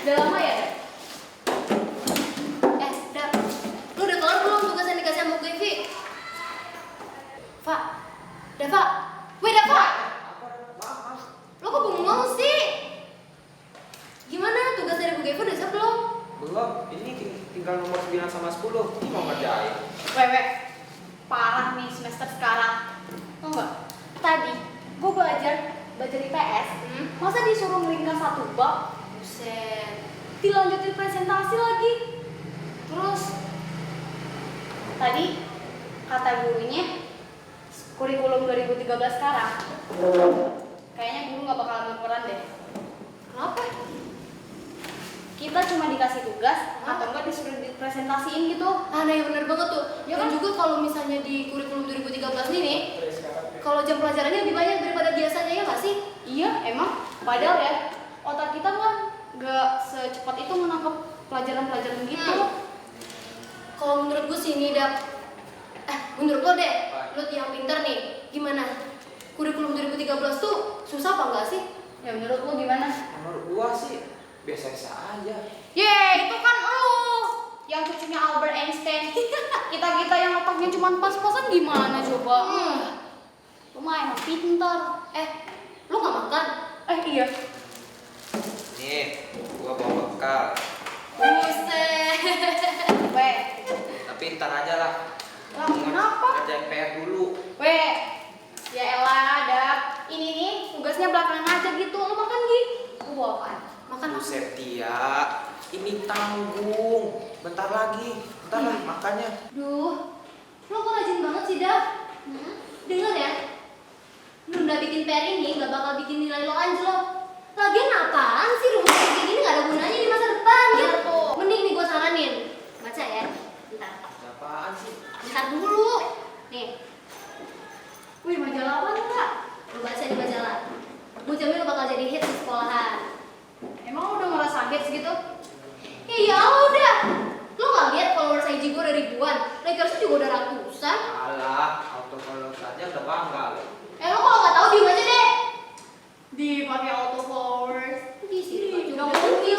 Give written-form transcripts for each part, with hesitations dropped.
Udah lama ya? Dap, lu udah kelar belum tugas yang dikasih sama gue, Vi? Fa, Dava, weh Dava, lo kok bengong sih? Gimana tugas dari Bu Gevo udah siap belum? Belum, ini tinggal nomor 9 sama 10. Ini mau ngerjain. Wewe, parah nih semester sekarang. Tau gak? Tadi gue belajar IPS, masa disuruh meringkas satu bab? Buset, dilanjutin presentasi lagi. Terus tadi kata gurunya kurikulum 2013 sekarang kayaknya guru gak bakalan berperan deh. Kenapa? Kita cuma dikasih tugas atau enggak disuruh dipresentasiin gitu. Nah, bener banget tuh. Ya kan juga kalau misalnya di kurikulum 2013 ini nih, kalau jam pelajarannya lebih banyak daripada biasanya, ya nggak sih? Iya, emang. Padahal ya, otak kita kan nggak secepat itu menangkap pelajaran-pelajaran gitu. Kalau menurut gue sih ini menurut lo deh, lo yang pinter nih, gimana? Kurikulum 2013 tuh susah apa enggak sih? Ya menurut lo gimana? Menurut gua sih biasa-biasa aja. Itu kan lo yang cucunya Albert Einstein. Kita yang otaknya cuma pas-pasan gimana coba? Lo mah emang pintar. Lo nggak makan? Iya. Nih, gua bawa bekal. Buset. Weh. Tapi ntar aja lah. Lah, kenapa? Kerjain PR dulu. Weh. Ya elah, Dap. Ini nih tugasnya belakangan aja gitu. Lo makan Gi? Lo bawa apaan? Makan apa? Buset Tia, ini tanggung. Bentar lagi, bentar lah makannya. Duh, lo kok rajin banget sih, Dap? Dengar ya, lu udah bikin PR ini gak bakal bikin nilai lo anjlok. Lagian apaan sih rumus kayak gini gak ada gunanya di masa depan. Ya tuh. Mending nih gue saranin, baca ya. Bentar. Apaan sih? Bentar dulu. Nih. Wih, majalah apa enggak? Lo baca di majalah. Gue jamin lo bakal jadi hits di sekolahan. Emang lo udah ngerasa hits gitu? Ya udah. Lo gak lihat followers IG gue dari ribuan, likersnya juga udah ratusan. Alah, auto follow saja udah bangga lo. Lo kalau nggak tahu diem aja deh. Dipakai auto followers. Di sini juga mungkin.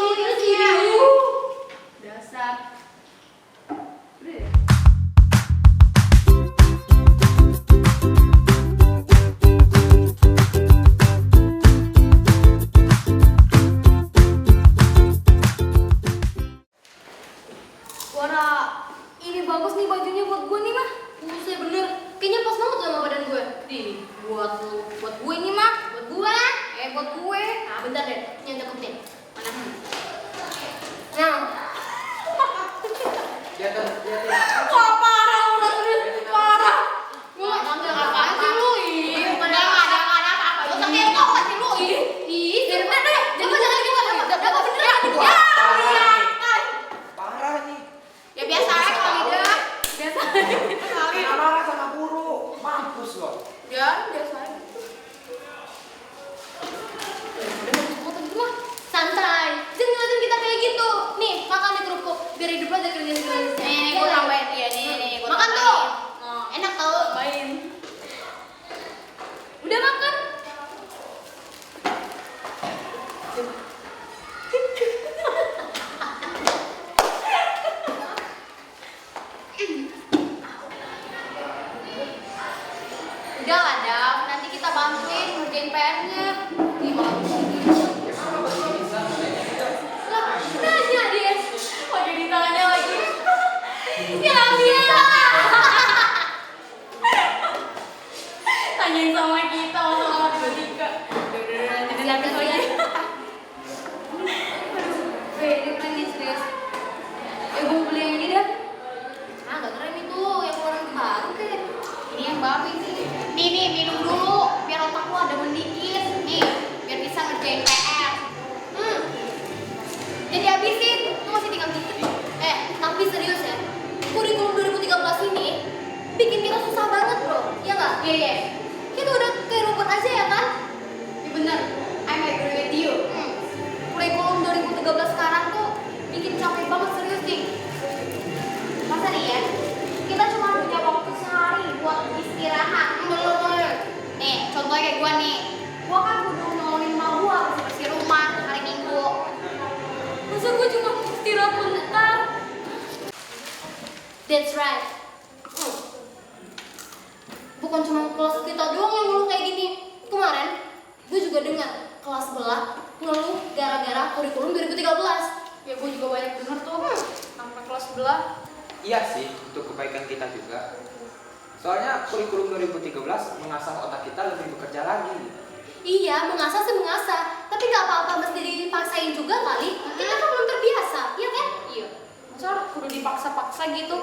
Dasar. Udah ya? Ini bagus nih bajunya buat gue nih mah. Buset bener, kayaknya pas banget sama badan gue. Nih, buat gue ini mah, buat gue. Buat gue. Nah, bentar deh, ini yang cakep nih. Mana? Nah. Lihat tuh. Wah, parah lu parah. Gue ngambil apaan sih lu? Bukan nggak ada apa-apa. Lu sakit kok sih lu? Bener deh. Jangan gitu. Jangan beneran. Parah nih. Ya biasa aja kali dah. Biasa aja. Kali. Marah sama guru. Mampus lo. Ya, biasa aja. Santai. Jangan ngeliatin kita kayak gitu. Nih, makan nih kerupuk. Biar hidup lo jadi kerja. Nih, gue tambahin dia nih. Makan tuh. Enak tau. Main. Udah makan? Udah lah, Dam. Nanti kita bantuin ngerjain PR-nya. Gimana sih? Lah, nanya dia. Kok jadi tanya lagi? Ya bisa. Tanyain sama kita, sama matematika. Udah, nanti lihat lagi. Weh, ini keren nih, serius. Gue beli yang ini dah. Gak keren itu, yang orang baru kayak. Ini yang baru sih. Nih, minum dulu biar otak lu ada mendikit. Nih, biar bisa ngerjain PR. Jadi habisin, lu masih tinggal dikit. Tapi serius ya, kurikulum 2013 ini bikin kita susah banget bro, iya nggak? Iya. Kita udah kayak robot aja ya kan? Ya bener, I'm agree with you. Kurikulum 2013 sekarang tuh bikin capek banget serius nih. Masa nih ya, kita cuma punya waktu sehari buat istirahat. Nih, contohnya kayak gua nih. Gua kan kudu nolongin emak gua bersih rumah hari Minggu. Masa That's right. Bukan cuma kelas kita doang yang ngeluh kayak gini. Kemarin gue juga dengar kelas sebelah ngeluh gara-gara kurikulum 2013. Ya gue juga banyak denger tuh sampai kelas sebelah. Iya sih, untuk kebaikan kita juga. Soalnya kurikulum 2013 mengasah otak kita lebih bekerja lagi. Iya, mengasah sih mengasah, tapi nggak apa-apa mesti dipaksain juga kali. Kita kan belum terbiasa, iya kan? Iya. Masa kudu dipaksa-paksa gitu?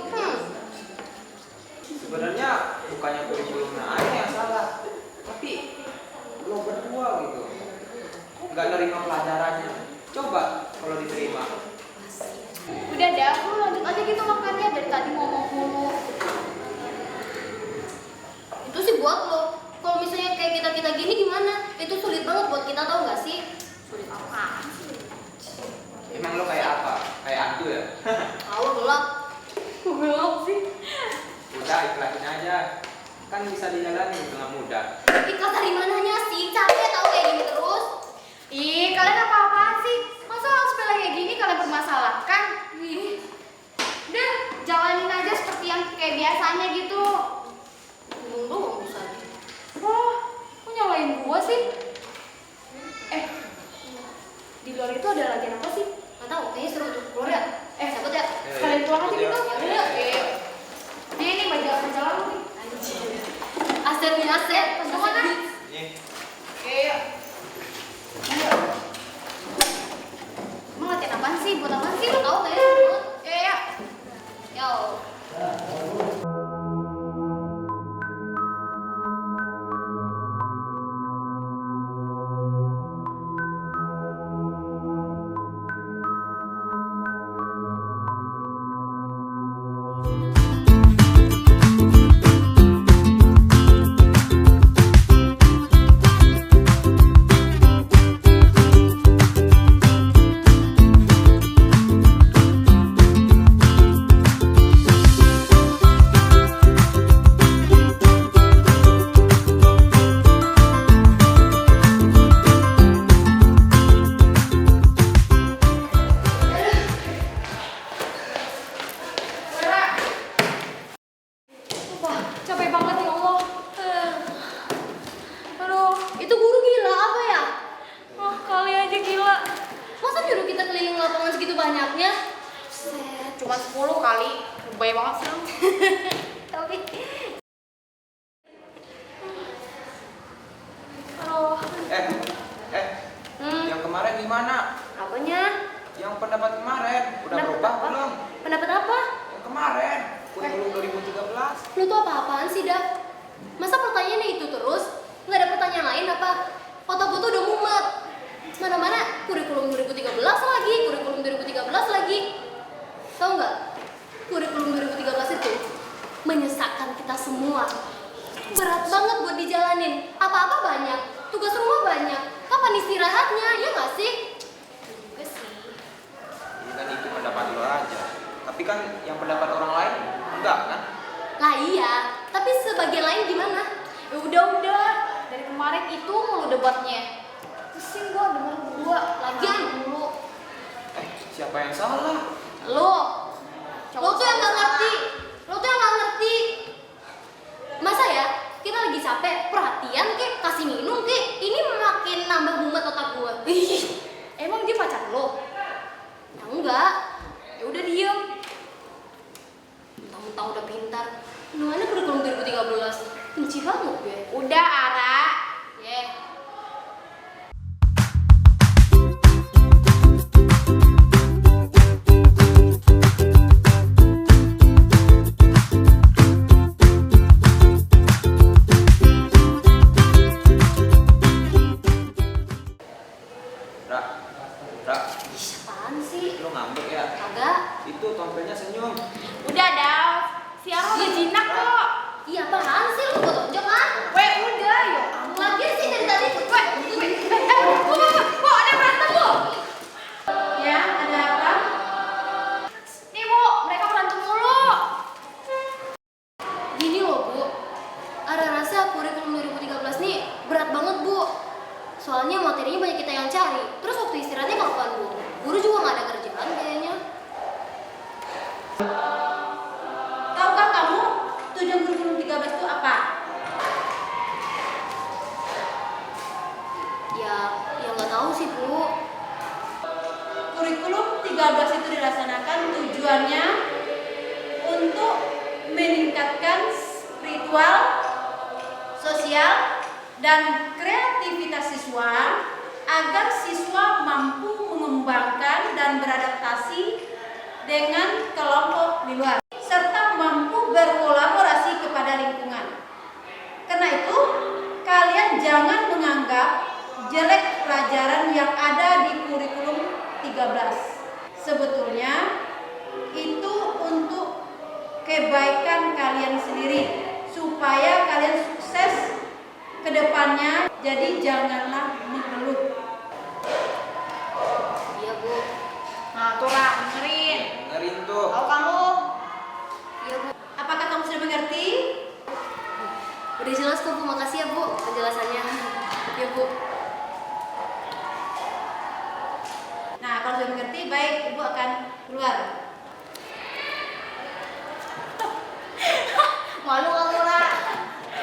Sebenarnya bukannya kurikulumnya aja yang salah, tapi lo berdua gitu nggak nerima pelajarannya. Coba kalau diterima. Udah dah, lu lanjut aja gitu makannya, dari tadi ngomong mulu. Itu sih buat lo. Kalau misalnya kayak kita gini gimana? Itu sulit banget buat kita, tahu nggak sih? Sulit apaan sih? Emang lo kayak apa? Kayak aku ya? Tahu gelap. Belum sih. Udah ikhlasin aja, kan bisa dijalani dengan mudah. Ikhlas dari mananya sih? Capek tahu kayak gini terus. Ih, kalian apa-apaan sih? Masa hal sepele kayak gini kalian permasalahkan? Ih. Udah, jalanin aja seperti yang kayak biasanya gitu. Bingung doang bisa. Wah, kok nyalain gua sih? Di luar itu ada lagi apa sih? Nggak tahu, kayaknya seru tuh. Keluar ya? Cabut ya? Sekalian keluar aja gitu. Ya udah. Ini baju lalu nih. Aset nih aset. Kemana? Nih, Iya. Emang latihan apaan sih? Buat apaan sih? Lu tahu kayaknya seru banget. Iya. Yo. Wah, capek banget ya Allah. Aduh, Itu guru gila apa ya? wah kali aja gila. Masa nyuruh kita keliling lapangan segitu banyaknya? Cuma 10 kali. Banyak banget sih. Tapi Aduh. yang kemarin gimana? apanya? Yang pendapat kemarin udah Pendapat berubah apa? belum? Pendapat apa? Yang kemarin kurikulum 2013. Lu tuh apa-apaan sih, Dak? Masa pertanyaannya itu terus? Nggak ada pertanyaan lain apa? Otak gua tuh udah mumet. Mana-mana kurikulum 2013 lagi, kurikulum 2013 lagi. Tahu nggak? Kurikulum 2013 itu menyesakkan kita semua. Berat banget buat dijalanin. Apa-apa banyak, tugas rumah banyak. Kapan istirahatnya? Ya nggak sih? Juga sih. Ini kan itu pendapat lo aja. Tapi kan yang pendapat orang lain enggak kan? Lah iya, tapi sebagian lain gimana? Ya udah. Dari kemarin itu mulu debatnya. Pusing gua denger gua Lagian mulu. Siapa yang salah? Lo tuh yang nggak ngerti. Lo tuh yang nggak ngerti. Masa ya kita lagi capek, perhatian kek, kasih minum kek, ini makin nambah mumet otak gua. Emang dia pacar lo? Ya enggak. Ya udah diem. Mentang-mentang udah pintar. Gimana kurikulum 2013? Benci banget gue. Udah, Ara. Yeah. Ra, Apaan sih? lo ngambek ya? Kagak. Itu tompelnya senyum. Udah, Dav. Si Ara udah jinak kok. Iya apaan sih? Lu gua tonjok kan? Weh, udah, yuk. Lagian sih dari tadi. Kok ada berantem lo? Ya, ada apa? Nih, Bu, mereka berantem mulu. Gini loh Bu, ada rasa kurikulum 2013 nih berat banget Bu. Soalnya materinya banyak kita yang cari. Terus waktu istirahatnya kapan Bu? Guru juga nggak ada kerjaan kayaknya. Tujuannya untuk meningkatkan spiritual, sosial, dan kreativitas siswa agar siswa mampu mengembangkan dan beradaptasi dengan kelompok di luar serta mampu berkolaborasi kepada lingkungan. Karena itu, kalian jangan menganggap jelek pelajaran yang ada di kurikulum 13. Sebetulnya itu untuk kebaikan kalian sendiri supaya kalian sukses ke depannya. Jadi janganlah mengeluh. Iya Bu. Nah, tuh Ra, dengerin. Dengerin tuh. Tahu kamu? Iya Bu. Apakah kamu sudah mengerti? Udah jelas kok Bu, makasih ya Bu penjelasannya. Ya Bu. Nah, kalau sudah mengerti, baik, Ibu akan keluar. Malu kamu, Ra.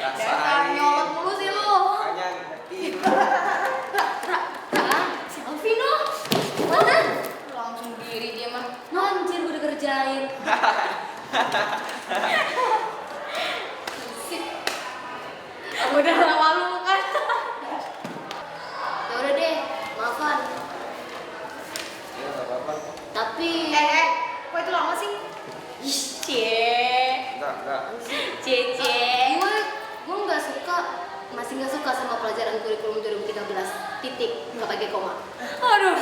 Dasar Rasain. nyolot mulu sih lu. Makanya ngertiin. Si Alvino. Mana? Langsung diri dia mah. Anjir, gue udah kerjain. Sip. Udah lah, malu kan. Ya udah deh, maafan. Ya nggak apa-apa. Tapi Kok itu lama sih? Enggak. Cie. gue masih nggak suka sama pelajaran kurikulum 2013. Titik, nggak pakai koma. Aduh.